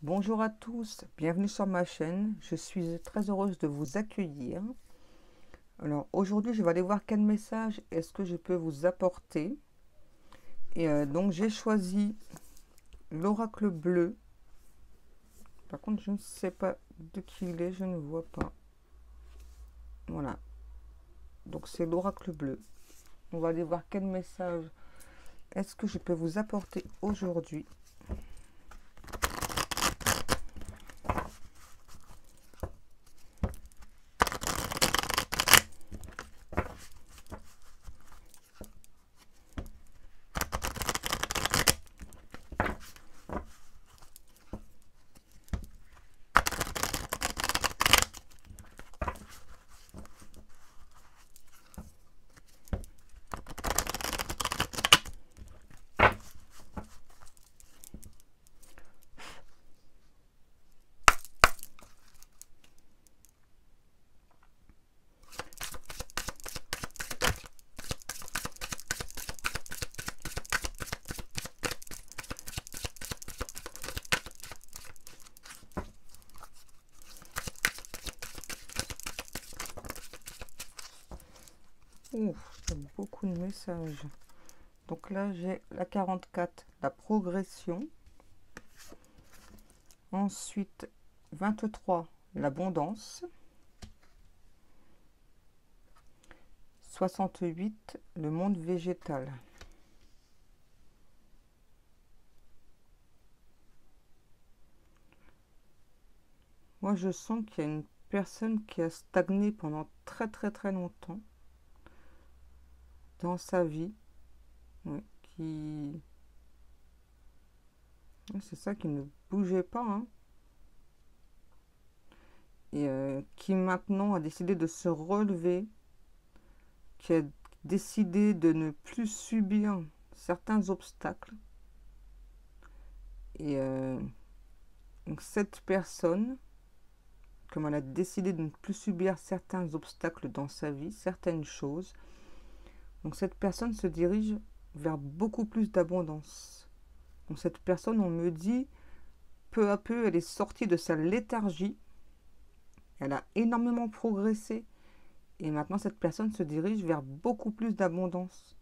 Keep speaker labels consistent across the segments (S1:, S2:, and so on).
S1: Bonjour à tous, bienvenue sur ma chaîne. Je suis très heureuse de vous accueillir. Alors aujourd'hui, je vais aller voir quel message est-ce que je peux vous apporter. Et donc j'ai choisi l'oracle bleu. Par contre, je ne sais pas de qui il est, je ne vois pas. Voilà, donc c'est l'oracle bleu. On va aller voir quel message est-ce que je peux vous apporter aujourd'hui. Ouf, il y a beaucoup de messages. Donc là, j'ai la 44, la progression. Ensuite, 23, l'abondance. 68, le monde végétal. Moi, je sens qu'il y a une personne qui a stagné pendant très très très longtemps dans sa vie. Oui, c'est ça, qui ne bougeait pas, hein. Et qui maintenant a décidé de se relever, qui a décidé de ne plus subir certains obstacles. Et donc cette personne, comme elle a décidé de ne plus subir certains obstacles dans sa vie, certaines choses, donc cette personne se dirige vers beaucoup plus d'abondance. Donc cette personne, on me dit, peu à peu, elle est sortie de sa léthargie, elle a énormément progressé, et maintenant cette personne se dirige vers beaucoup plus d'abondance.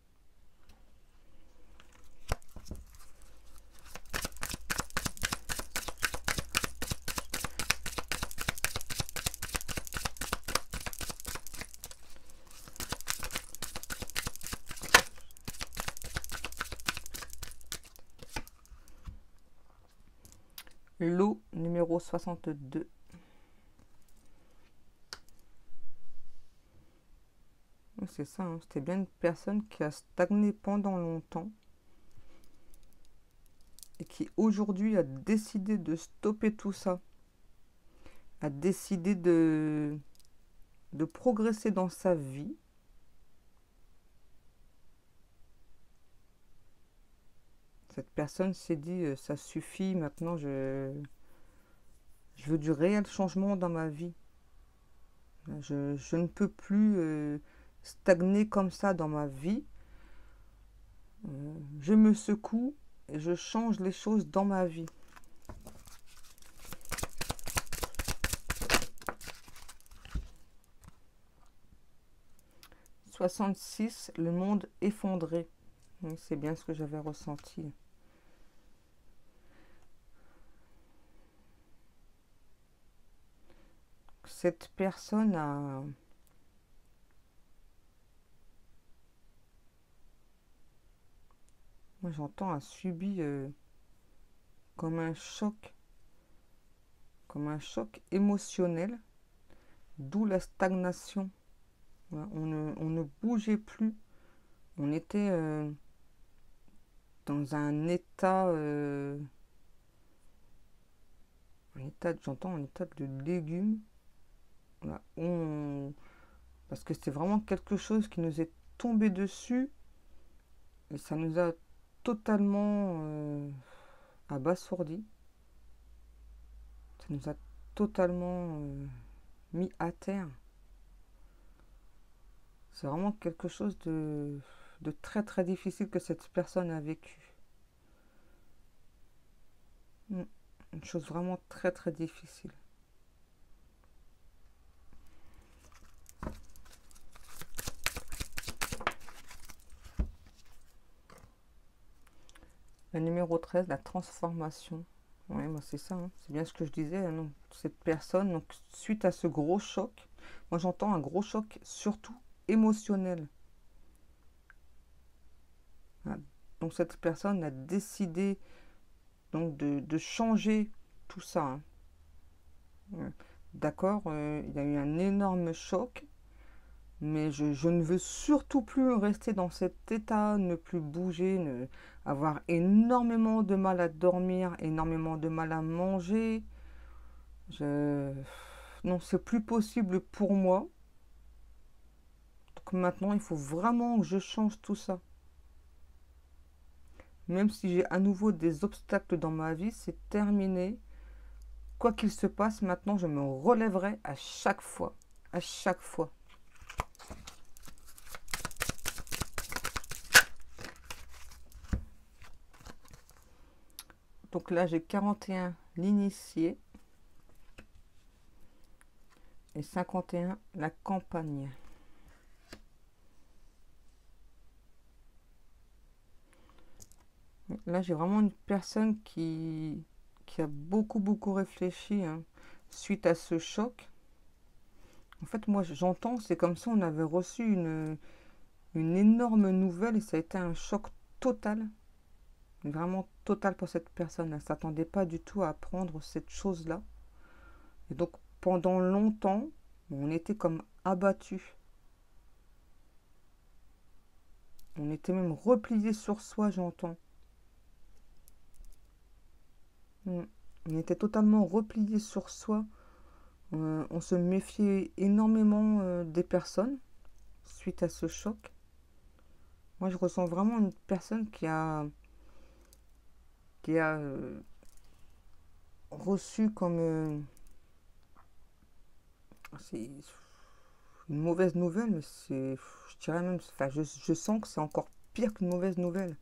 S1: Lot numéro 62. C'est ça, hein, c'était bien une personne qui a stagné pendant longtemps et qui aujourd'hui a décidé de stopper tout ça, a décidé de progresser dans sa vie. Cette personne s'est dit, ça suffit, maintenant je veux du réel changement dans ma vie. Je ne peux plus stagner comme ça dans ma vie. Je me secoue et je change les choses dans ma vie. « 66, le monde effondré. » C'est bien ce que j'avais ressenti. Cette personne a... Moi j'entends, a subi comme un choc émotionnel, d'où la stagnation. Voilà, on ne bougeait plus, on était dans un état, j'entends un état de légumes. Voilà, parce que c'est vraiment quelque chose qui nous est tombé dessus et ça nous a totalement abasourdi. Ça nous a totalement mis à terre. C'est vraiment quelque chose de très très difficile que cette personne a vécu. chose vraiment très très difficile. Le numéro 13, la transformation. Oui, moi c'est ça, hein. C'est bien ce que je disais, hein, non. Cette personne, donc suite à ce gros choc, moi j'entends un gros choc surtout émotionnel. Voilà. Donc cette personne a décidé donc de changer tout ça, hein. Ouais. D'accord, il y a eu un énorme choc, mais je ne veux surtout plus rester dans cet état, ne plus bouger, avoir énormément de mal à dormir, énormément de mal à manger. Je... Non, c'est plus possible pour moi. Donc maintenant, il faut vraiment que je change tout ça. Même si j'ai à nouveau des obstacles dans ma vie, c'est terminé. Quoi qu'il se passe, maintenant, je me relèverai à chaque fois. À chaque fois. Donc là, j'ai 41, l'initié. Et 51, la campagne. Là, j'ai vraiment une personne qui a beaucoup réfléchi, hein, suite à ce choc. En fait, moi, j'entends, c'est comme si on avait reçu une énorme nouvelle et ça a été un choc total, vraiment total pour cette personne. Elle ne s'attendait pas du tout à apprendre cette chose-là. Et donc, pendant longtemps, on était comme abattus. On était même replié sur soi, j'entends. On était totalement replié sur soi. On se méfiait énormément des personnes suite à ce choc. Moi, je ressens vraiment une personne qui a reçu comme c'est une mauvaise nouvelle, mais c'est, je dirais même, enfin, je sens que c'est encore pire qu'une mauvaise nouvelle.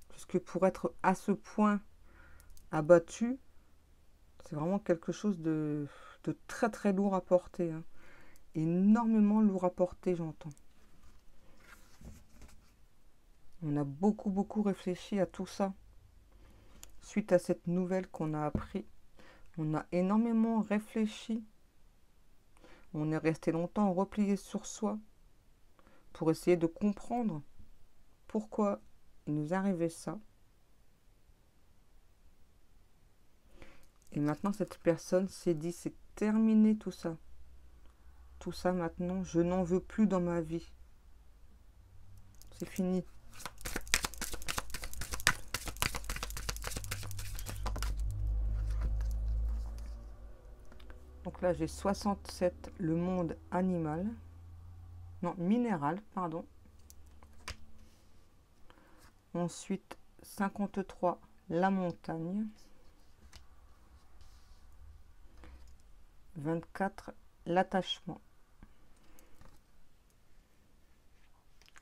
S1: Puisque pour être à ce point abattu, c'est vraiment quelque chose de très très lourd à porter, hein. Énormément lourd à porter, j'entends. On a beaucoup réfléchi à tout ça. Suite à cette nouvelle qu'on a appris, on a énormément réfléchi. On est resté longtemps replié sur soi pour essayer de comprendre pourquoi il nous arrivait ça. Et maintenant, cette personne s'est dit, c'est terminé tout ça. Tout ça maintenant, je n'en veux plus dans ma vie. C'est fini. Donc là, j'ai 67, le monde animal. Non, minéral, pardon. Ensuite, 53, la montagne. 24, l'attachement.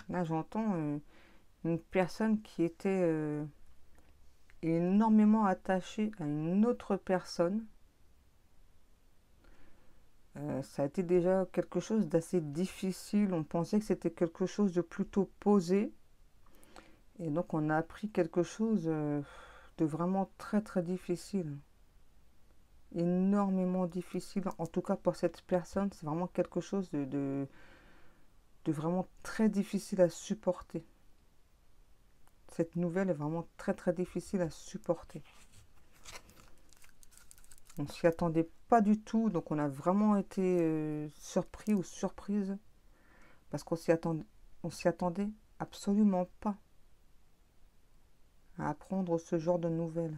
S1: Là, j'entends une personne qui était énormément attachée à une autre personne. Ça a été déjà quelque chose d'assez difficile. On pensait que c'était quelque chose de plutôt posé. Et donc, on a appris quelque chose de vraiment très difficile. Énormément difficile. En tout cas, pour cette personne, c'est vraiment quelque chose de vraiment très difficile à supporter. Cette nouvelle est vraiment très difficile à supporter. On ne s'y attendait pas du tout, donc on a vraiment été surpris ou surprise parce on s'y attendait absolument pas à apprendre ce genre de nouvelles.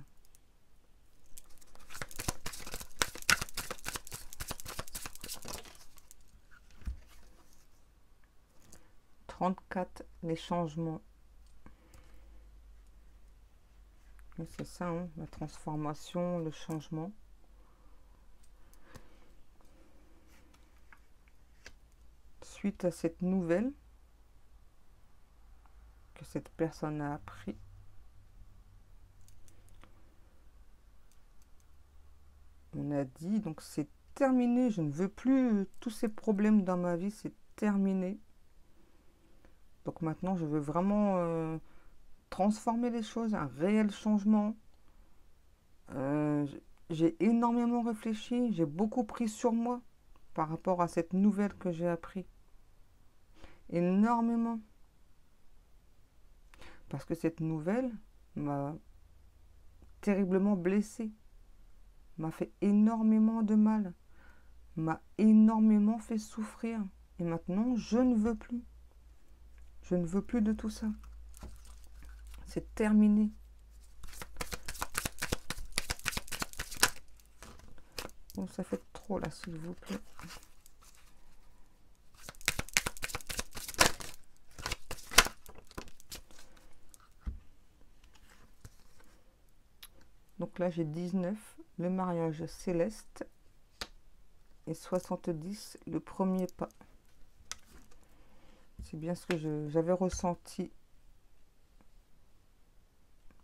S1: « 34, les changements. » C'est ça, hein, la transformation, le changement. Suite à cette nouvelle que cette personne a appris, on a dit. Donc c'est terminé, je ne veux plus tous ces problèmes dans ma vie, c'est terminé. Donc maintenant, je veux vraiment transformer les choses, un réel changement. J'ai énormément réfléchi, j'ai beaucoup pris sur moi par rapport à cette nouvelle que j'ai appris. Énormément. Parce que cette nouvelle m'a terriblement blessée, m'a fait énormément de mal, m'a énormément fait souffrir. Et maintenant, je ne veux plus. Je ne veux plus de tout ça. C'est terminé. Bon, ça fait trop là, s'il vous plaît. Donc là, j'ai 19, le mariage céleste, et 70, le premier pas. C'est bien ce que j'avais ressenti.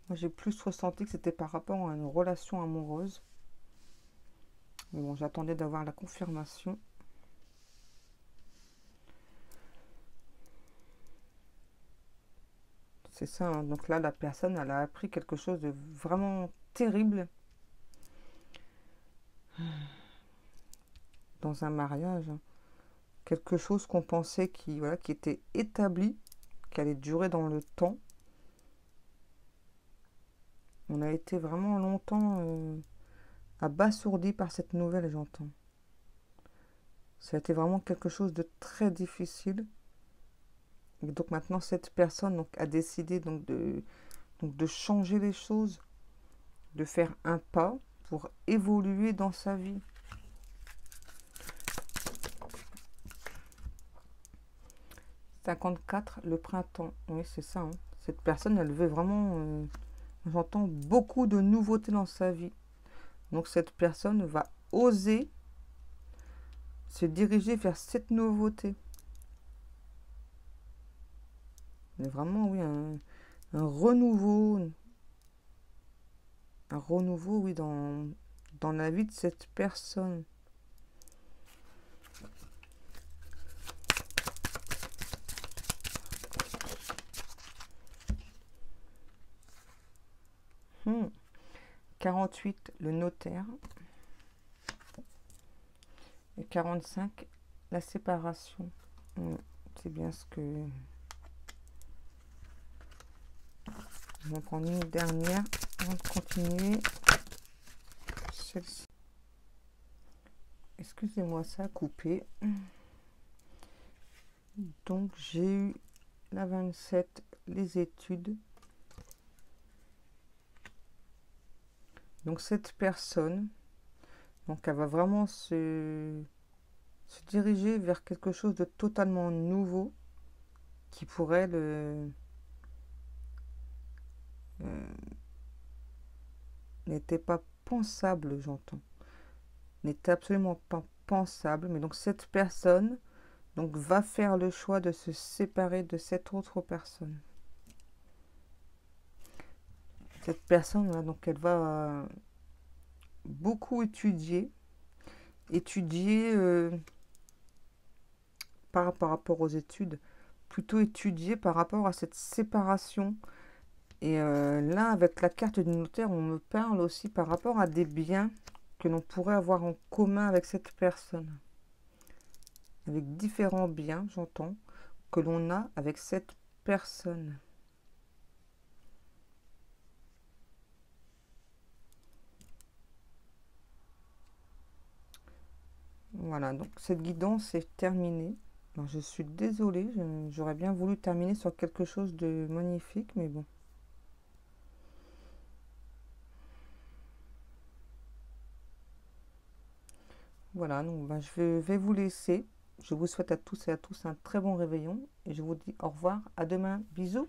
S1: Moi, j'ai plus ressenti que c'était par rapport à une relation amoureuse. Mais bon, j'attendais d'avoir la confirmation. C'est ça, hein. Donc là, la personne, elle a appris quelque chose de vraiment terrible dans un mariage. Quelque chose qu'on pensait voilà, qui était établi, qui allait durer dans le temps. On a été vraiment longtemps abasourdi par cette nouvelle, j'entends. Ça a été vraiment quelque chose de très difficile. Et donc maintenant, cette personne donc, a décidé donc de changer les choses, de faire un pas pour évoluer dans sa vie. « 54, le printemps. » Oui, c'est ça. Hein. Cette personne, elle veut vraiment, j'entends, beaucoup de nouveautés dans sa vie. Donc cette personne va oser se diriger vers cette nouveauté. Il y a vraiment, oui, un renouveau. Un renouveau, oui, dans la vie de cette personne. Hmm. 48, le notaire. Et 45, la séparation. C'est bien ce que... Je vais en prendre une dernière avant de continuer. Celle-ci. Excusez-moi, ça a coupé. Donc, j'ai eu la 27, les études. Donc, cette personne, donc elle va vraiment se diriger vers quelque chose de totalement nouveau qui pourrait n'était pas pensable, j'entends. N'était absolument pas pensable. Mais donc cette personne donc, va faire le choix de se séparer de cette autre personne. Cette personne, là, donc elle va beaucoup étudier par rapport aux études, plutôt étudier par rapport à cette séparation. Et là, avec la carte du notaire, on me parle aussi par rapport à des biens que l'on pourrait avoir en commun avec cette personne. Avec différents biens, j'entends, que l'on a avec cette personne. Voilà, donc cette guidance est terminée. Alors, je suis désolée, j'aurais bien voulu terminer sur quelque chose de magnifique, mais bon. Voilà, donc je vais vous laisser. Je vous souhaite à tous et à tous un très bon réveillon et je vous dis au revoir, à demain, bisous.